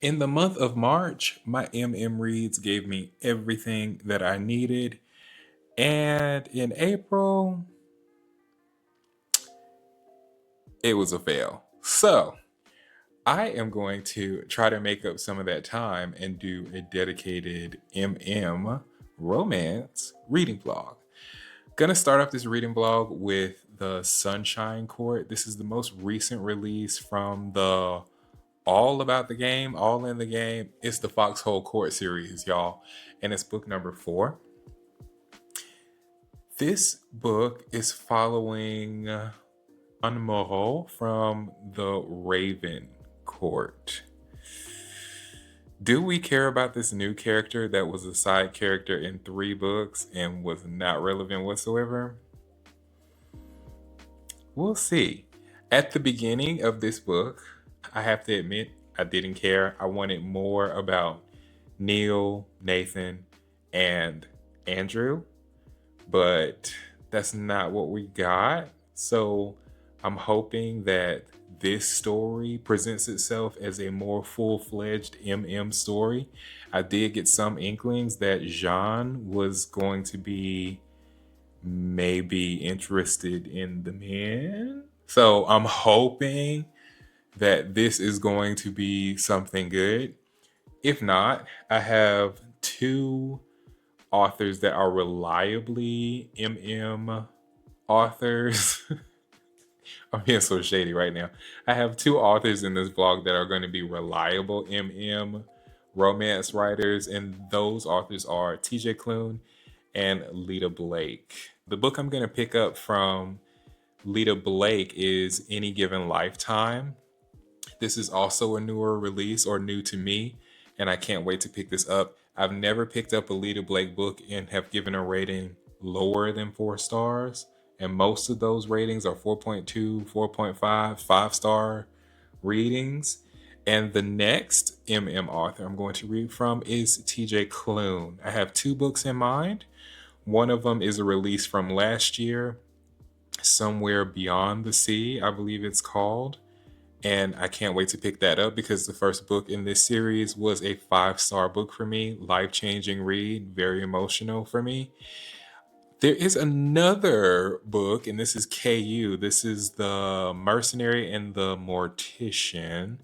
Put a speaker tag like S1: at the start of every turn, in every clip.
S1: In the month of March, my reads gave me everything that I needed. And in April, it was a fail. So I am going to try to make up some of that time and do a dedicated romance reading vlog. Gonna start off this reading vlog with the Sunshine Court. This is the most recent release from the All About the Game, All in the Game. It's the Foxhole Court series, y'all. And it's book number 4. This book is following Moreau from the Raven Court. Do we care about this new character that was a side character in 3 books and was not relevant whatsoever? We'll see. At the beginning of this book, I have to admit, I didn't care. I wanted more about Neil, Nathan, and Andrew, but that's not what we got. So I'm hoping that this story presents itself as a more full-fledged story. I did get some inklings that Jean was going to be maybe interested in the man. So I'm hoping that this is going to be something good. If not, I have 2 authors that are reliably authors. I'm being so shady right now. I have 2 authors in this vlog that are going to be reliable romance writers, and those authors are TJ Klune and Lita Blake. The book I'm going to pick up from Lita Blake is Any Given Lifetime. This is also a newer release, or new to me, and I can't wait to pick this up. I've never picked up a Lita Blake book and have given a rating lower than 4 stars. And most of those ratings are 4.2, 4.5, 5-star readings. And the next author I'm going to read from is TJ Klune. I have 2 books in mind. One of them is a release from last year, Somewhere Beyond the Sea, I believe it's called. And I can't wait to pick that up because the first book in this series was a 5-star book for me. Life-changing read, very emotional for me. There is another book, and this is KU. This is the Mercenary and the Mortician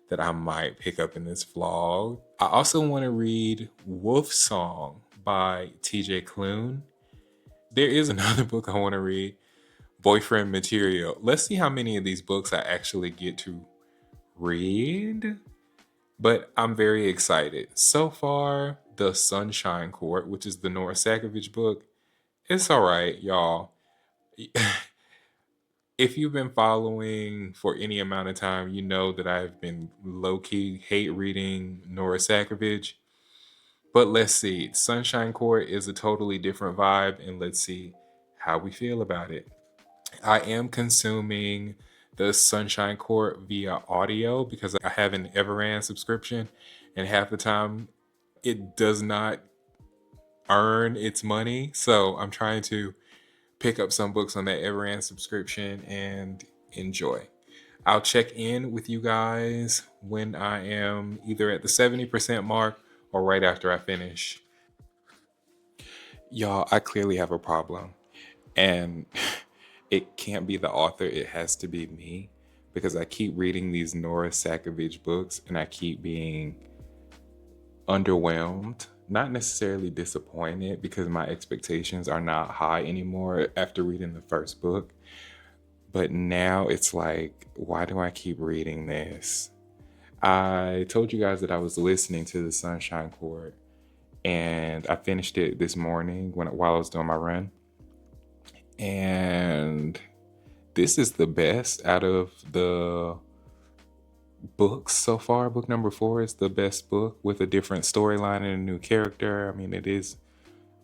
S1: that I might pick up in this vlog. I also want to read Wolf Song by TJ Klune. There is another book I want to read, Boyfriend Material. Let's see how many of these books I actually get to read. But I'm very excited. So far, The Sunshine Court, which is the Nora Sakovich book, it's all right, y'all. If you've been following for any amount of time, you know that I've been low-key hate reading Nora Sakovich. But let's see. Sunshine Court is a totally different vibe, and let's see how we feel about it. I am consuming the Sunshine Court via audio because I have an Everand subscription, and half the time it does not earn its money. So I'm trying to pick up some books on that Everand subscription and enjoy. I'll check in with you guys when I am either at the 70% mark or right after I finish. Y'all, I clearly have a problem. And it can't be the author, it has to be me. Because I keep reading these Nora Sakovich books and I keep being underwhelmed. Not necessarily disappointed because my expectations are not high anymore after reading the first book. But now it's like, why do I keep reading this? I told you guys that I was listening to the Sunshine Court and I finished it this morning while I was doing my run. And this is the best out of the books so far. Book number 4 is the best book with a different storyline and a new character. I mean, it is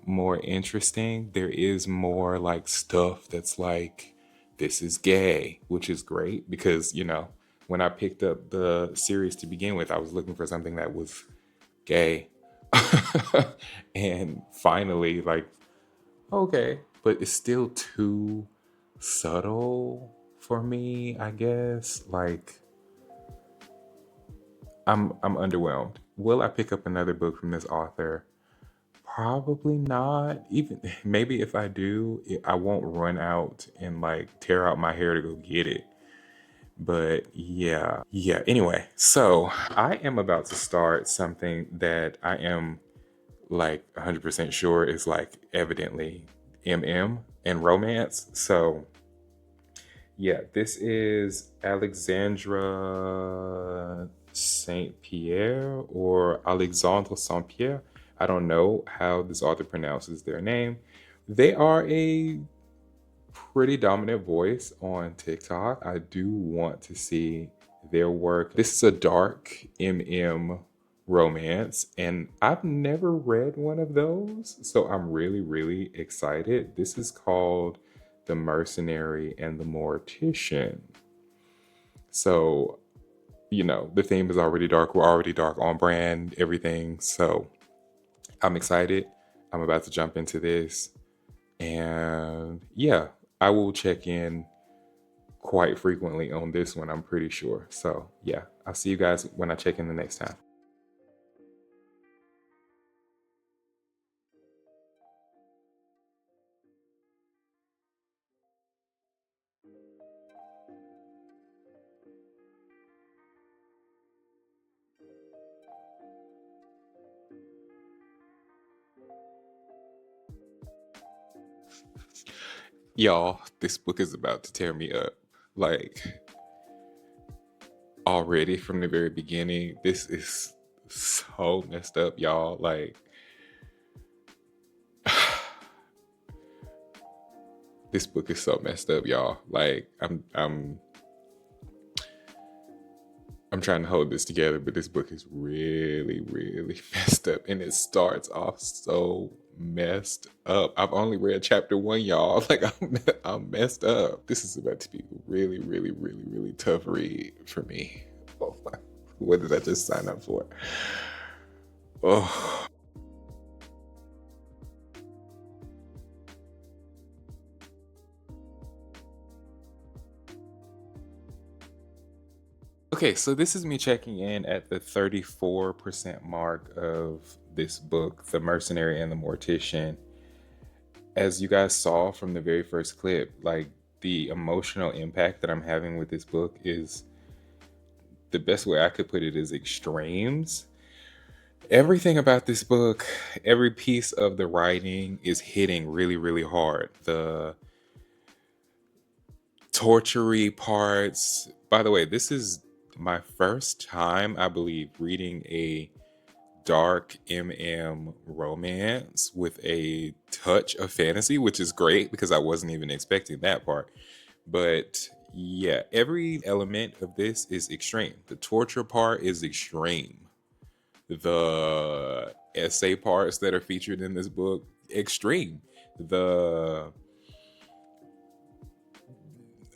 S1: more interesting. There is more like stuff that's like, this is gay, which is great because, you know, when I picked up the series to begin with, I was looking for something that was gay. And finally, like, okay, but it's still too subtle for me, I guess. Like, I'm underwhelmed. Will I pick up another book from this author? Probably not. Even maybe if I do, I won't run out and like tear out my hair to go get it. But yeah. Anyway, so I am about to start something that I am like 100% sure is like evidently MM and romance. So yeah, this is Alexandra Saint Pierre or Alexandre Saint Pierre. I don't know how this author pronounces their name. They are a pretty dominant voice on TikTok. I do want to see their work. This is a dark MM romance, and I've never read one of those, so I'm really, really excited. This is called The Mercenary and the Mortician. So, the theme is already dark. We're already dark on brand, everything. So, I'm excited. I'm about to jump into this. And yeah, I will check in quite frequently on this one, I'm pretty sure. So yeah, I'll see you guys when I check in the next time. Y'all, this book is about to tear me up. Like, already from the very beginning, this is so messed up, y'all. Like, this book is so messed up, y'all. Like, I'm trying to hold this together, but this book is really, really messed up. And it starts off so messed up. I've only read chapter one, y'all. Like, I'm messed up. This is about to be a really, really, really, really tough read for me. Oh, what did I just sign up for? Oh. Okay, so this is me checking in at the 34% mark of this book, The Mercenary and the Mortician. As you guys saw from the very first clip, like the emotional impact that I'm having with this book is the best way I could put it is extremes. Everything about this book, every piece of the writing is hitting really, really hard. The tortury parts. By the way, this is my first time, I believe, reading a dark MM romance with a touch of fantasy, which is great because I wasn't even expecting that part. But yeah, every element of this is extreme. The torture part is extreme. The essay parts that are featured in this book, extreme. The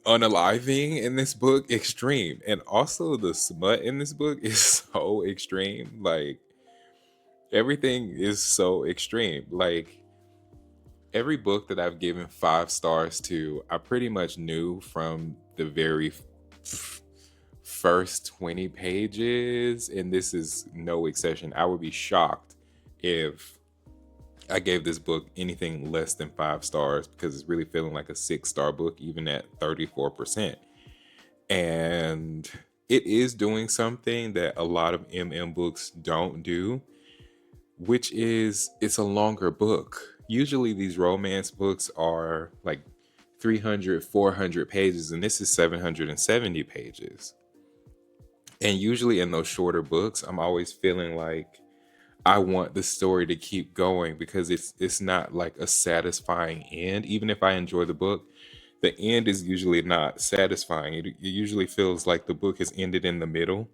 S1: unaliving in this book, extreme. And also the smut in this book is so extreme. Like, everything is so extreme. Like, every book that I've given 5 stars to, I pretty much knew from the very first 20 pages, and this is no exception. I would be shocked if I gave this book anything less than 5 stars because it's really feeling like a 6-star book, even at 34%. And it is doing something that a lot of MM books don't do, which is it's a longer book. Usually these romance books are like 300, 400 pages, and this is 770 pages. And usually in those shorter books, I'm always feeling like I want the story to keep going because it's not like a satisfying end. Even if I enjoy the book, the end is usually not satisfying. It usually feels like the book has ended in the middle.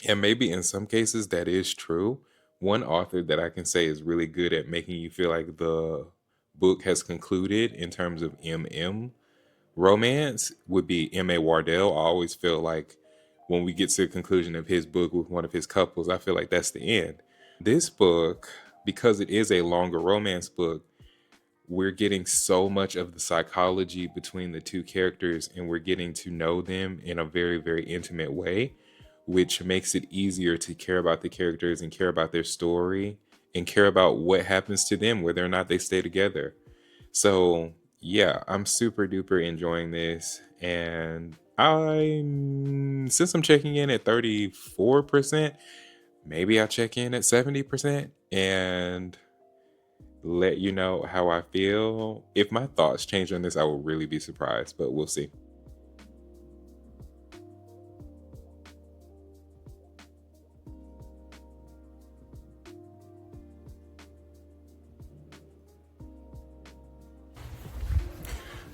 S1: And maybe in some cases that is true. One author that I can say is really good at making you feel like the book has concluded in terms of MM romance would be M.A. Wardell. I always feel like when we get to the conclusion of his book with one of his couples, I feel like that's the end. This book, because it is a longer romance book, we're getting so much of the psychology between the two characters and we're getting to know them in a very, very intimate way, which makes it easier to care about the characters and care about their story and care about what happens to them, whether or not they stay together. So, yeah, I'm super duper enjoying this. And since I'm checking in at 34%, maybe I'll check in at 70% and let you know how I feel. If my thoughts change on this, I will really be surprised, but we'll see.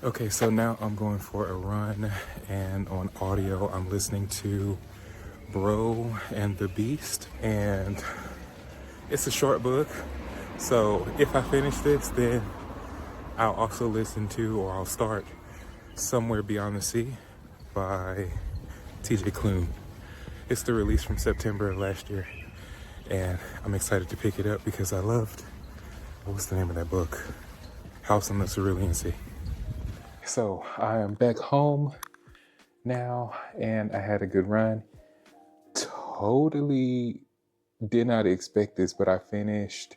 S1: Okay, so now I'm going for a run, and on audio, I'm listening to Bro and the Beast, and it's a short book. So if I finish this, then I'll also listen to, or I'll start Somewhere Beyond the Sea by TJ Klune. It's the release from September of last year, and I'm excited to pick it up because I loved, what's the name of that book? House on the Cerulean Sea. So I am back home now, and I had a good run. Totally did not expect this, but I finished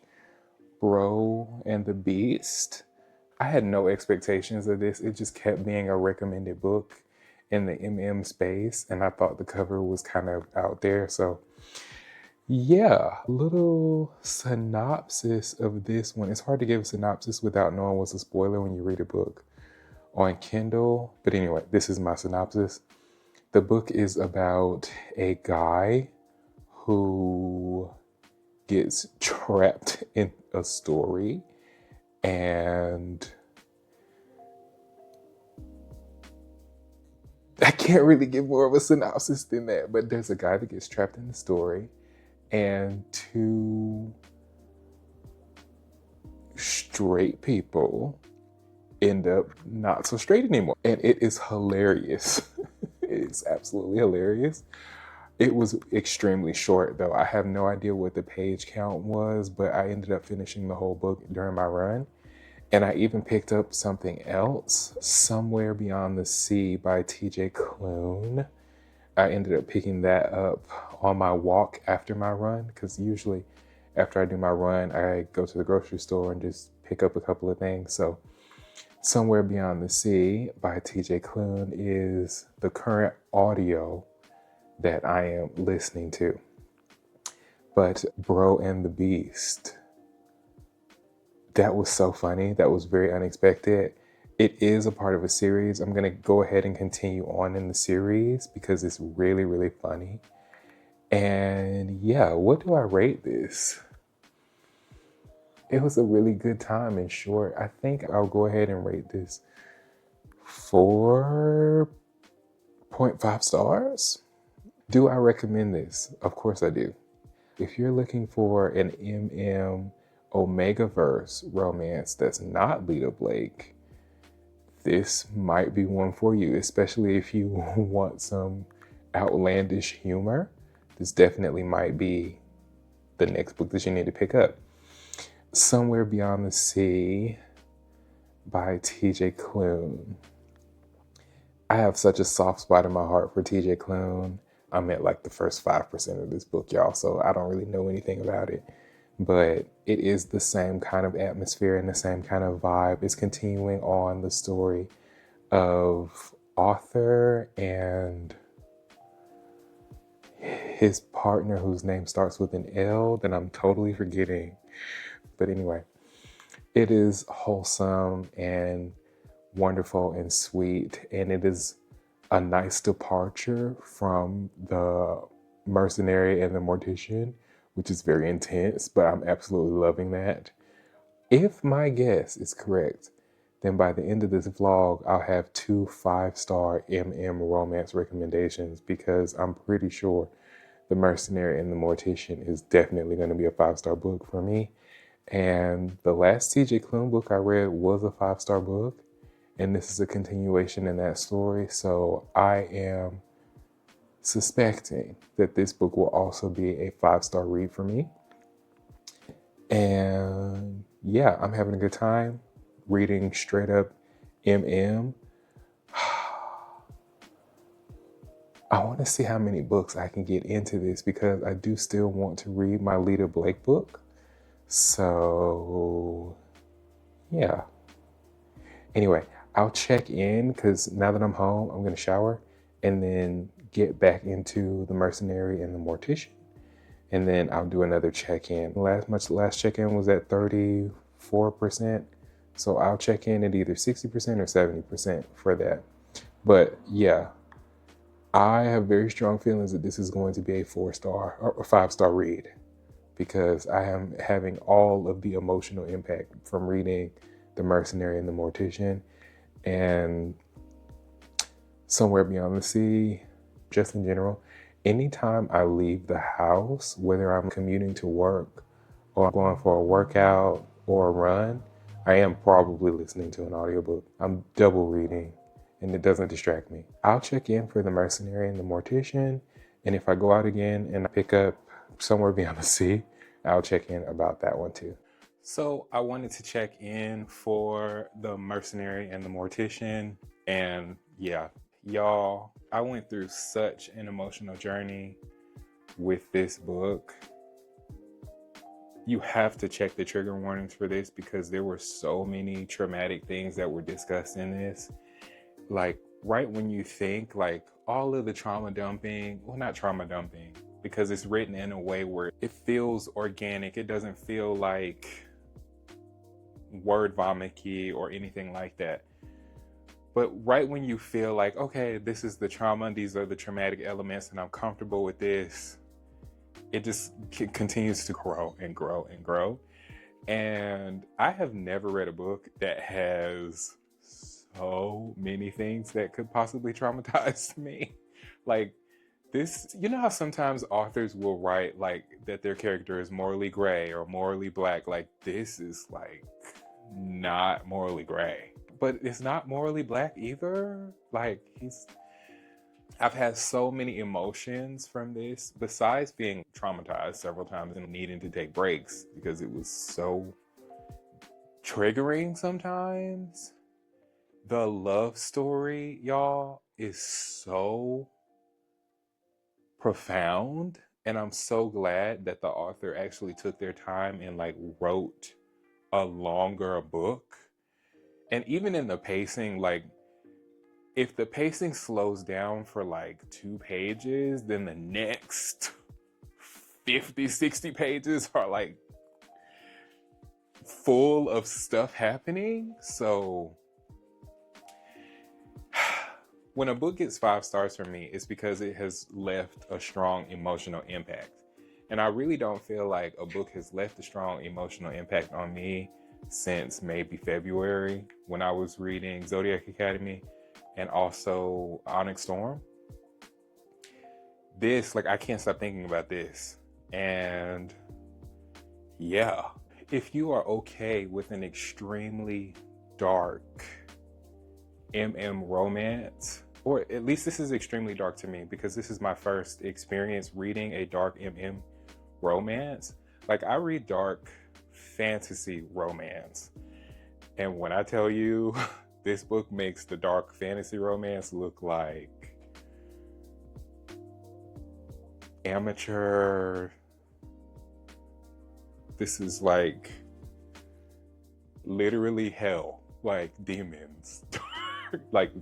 S1: Bro and the Beast. I had no expectations of this. It just kept being a recommended book in the MM space, and I thought the cover was kind of out there. So yeah, little synopsis of this one. It's hard to give a synopsis without knowing what's a spoiler when you read a book on Kindle. But anyway, this is my synopsis. The book is about a guy who gets trapped in a story, and I can't really give more of a synopsis than that, but there's a guy that gets trapped in the story, and two straight people end up not so straight anymore. And it is hilarious. It is absolutely hilarious. It was extremely short, though. I have no idea what the page count was, but I ended up finishing the whole book during my run. And I even picked up something else, Somewhere Beyond the Sea by TJ Klune. I ended up picking that up on my walk after my run, because usually after I do my run, I go to the grocery store and just pick up a couple of things. So Somewhere Beyond the Sea by TJ Klune is the current audio that I am listening to. But Bro and the Beast, that was so funny. That was very unexpected. It is a part of a series. I'm going to go ahead and continue on in the series because it's really, really funny. And yeah, what do I rate this? It was a really good time and short. I think I'll go ahead and rate this 4.5 stars. Do I recommend this? Of course I do. If you're looking for an MM Omegaverse romance that's not Lita Blake, this might be one for you, especially if you want some outlandish humor. This definitely might be the next book that you need to pick up. Somewhere Beyond the Sea by TJ Klune. I have such a soft spot in my heart for TJ Klune. I'm at like the first 5% of this book, y'all, so I don't really know anything about it. But it is the same kind of atmosphere and the same kind of vibe. It's continuing on the story of Arthur and his partner, whose name starts with an L that I'm totally forgetting. But anyway, it is wholesome and wonderful and sweet, and it is a nice departure from the Mercenary and the Mortician, which is very intense, but I'm absolutely loving that. If my guess is correct, then by the end of this vlog, I'll have 2 5-star MM romance recommendations, because I'm pretty sure The Mercenary and the Mortician is definitely going to be a 5-star book for me. And the last TJ Klune book I read was a 5-star book, and this is a continuation in that story. So I am suspecting that this book will also be a 5-star read for me. And yeah, I'm having a good time reading straight up MM. I want to see how many books I can get into this because I do still want to read my Lita Blake book. So, yeah. Anyway, I'll check in because now that I'm home, I'm going to shower and then get back into the Mercenary and the Mortician. And then I'll do another check-in. Last check-in was at 34%. So I'll check in at either 60% or 70% for that. But yeah, I have very strong feelings that this is going to be a 4-star or 5-star read because I am having all of the emotional impact from reading The Mercenary and the Mortician and Somewhere Beyond the Sea, just in general. Anytime I leave the house, whether I'm commuting to work or going for a workout or a run, I am probably listening to an audiobook. I'm double reading and it doesn't distract me. I'll check in for The Mercenary and the Mortician. And if I go out again and I pick up Somewhere Beyond the Sea, I'll check in about that one too. So I wanted to check in for The Mercenary and the Mortician. And yeah, y'all, I went through such an emotional journey with this book. You have to check the trigger warnings for this because there were so many traumatic things that were discussed in this. Like right when you think like all of the trauma dumping, well, not trauma dumping, because it's written in a way where it feels organic. It doesn't feel like word vomit-y or anything like that. But right when you feel like, okay, this is the trauma, these are the traumatic elements, and I'm comfortable with this, it just continues to grow and grow and grow. And I have never read a book that has so many things that could possibly traumatize me. Like this, you know how sometimes authors will write like that their character is morally gray or morally black. Like this is like not morally gray, but it's not morally black either. Like I've had so many emotions from this, besides being traumatized several times and needing to take breaks because it was so triggering sometimes. The love story, y'all, is so profound. And I'm so glad that the author actually took their time and like wrote a longer book. And even in the pacing, like if the pacing slows down for like 2 pages, then the next 50, 60 pages are like full of stuff happening. So when a book gets 5 stars for me, it's because it has left a strong emotional impact. And I really don't feel like a book has left a strong emotional impact on me since maybe February when I was reading Zodiac Academy and also Onyx Storm. This, like, I can't stop thinking about this. And yeah, if you are okay with an extremely dark romance, or at least this is extremely dark to me because this is my first experience reading a dark romance. Like I read dark fantasy romance, and when I tell you this book makes the dark fantasy romance look like amateur, this is like literally hell, like demons. Like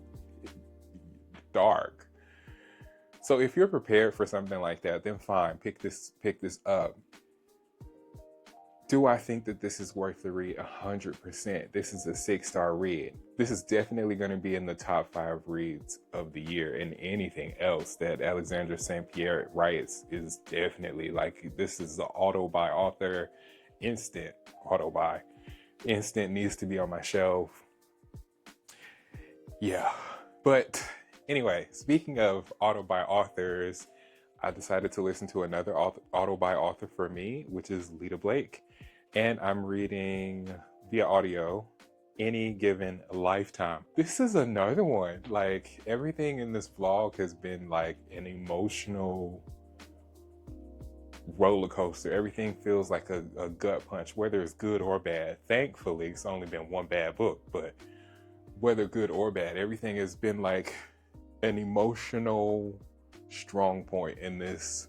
S1: dark. So if you're prepared for something like that, then fine, pick this up. Do I think that this is worth the read? 100%. This is a 6-star read. This is definitely going to be in the top 5 reads of the year, and anything else that Alexandra St. Pierre writes is definitely like, this is the auto by author, instant needs to be on my shelf. Yeah, but anyway, speaking of auto by authors, I decided to listen to another auto by author for me, which is Lita Blake. And I'm reading via audio Any Given Lifetime. This is another one. Like everything in this vlog has been like an emotional roller coaster. Everything feels like a gut punch, whether it's good or bad. Thankfully, it's only been one bad book, but whether good or bad, everything has been like an emotional strong point in this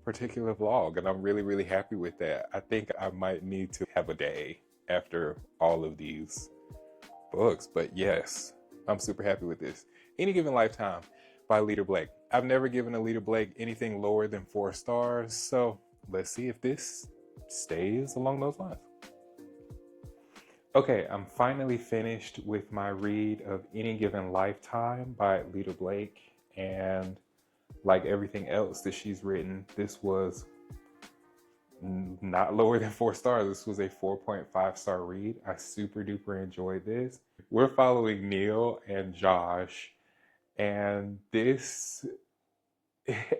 S1: particular vlog, and I'm really, really happy with that. I think I might need to have a day after all of these books, but yes, I'm super happy with this. Any Given Lifetime by Leader Blake. I've never given a Leader Blake anything lower than 4 stars, so let's see if this stays along those lines. Okay, I'm finally finished with my read of Any Given Lifetime by Leader Blake, and like everything else that she's written, this was not lower than 4 stars. This was a 4.5 star read. I super duper enjoyed this. We're following Neil and Josh, and this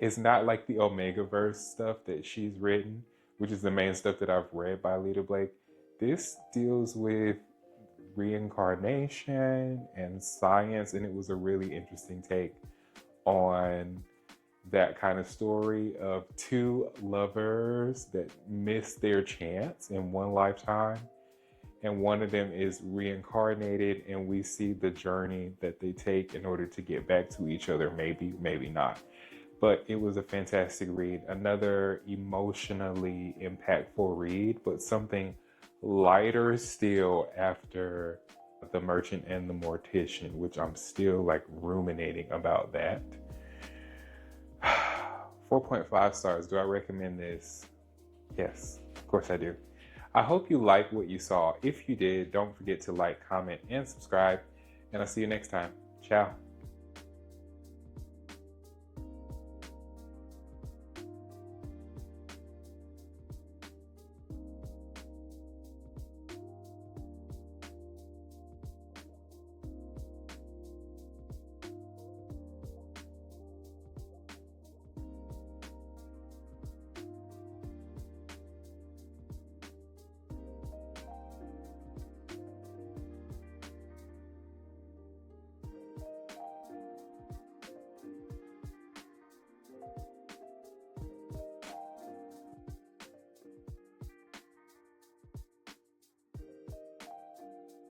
S1: is not like the Omegaverse stuff that she's written, which is the main stuff that I've read by Leader Blake. This deals with reincarnation and science, and it was a really interesting take on that kind of story of 2 lovers that miss their chance in one lifetime, and one of them is reincarnated, and we see the journey that they take in order to get back to each other. Maybe not, but it was a fantastic read. Another emotionally impactful read, but something lighter still after The Merchant and the Mortician, which I'm still like ruminating about that. 4.5 stars. Do I recommend this? Yes, of course I do. I hope you like what you saw. If you did, don't forget to like, comment, and subscribe. And I'll see you next time. Ciao.